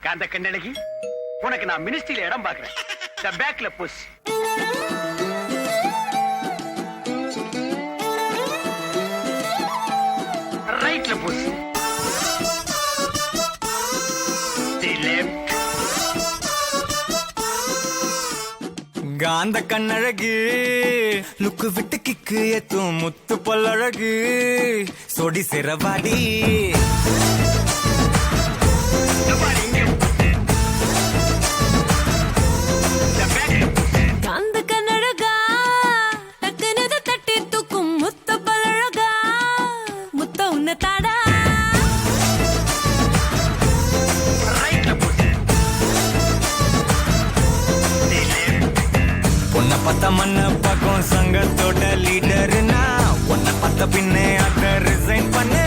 காந்த கண்ணழகி, உனக்கு நான் மினிஸ்ட்ரியில இடம் பாக்குறேன். இந்த பேக்ல புஷ். ரைட்ல புஷ். காந்த கண்ணழகு லுக்கு விட்டு கிக்கு ஏத்தும் முத்து பல்லழகு சொடி சிறவாடி காந்த கண்ணழகா டக்குனது தட்டி தூக்கும் முத்த பல்லழகா முத்த உன்ன தாடா உன்னை பத்த மண்ண பக்கம் சங்கத்தோட லீடர்னா உன்னை பத்த பின்னே அட்ட ரிசைன் பண்ணு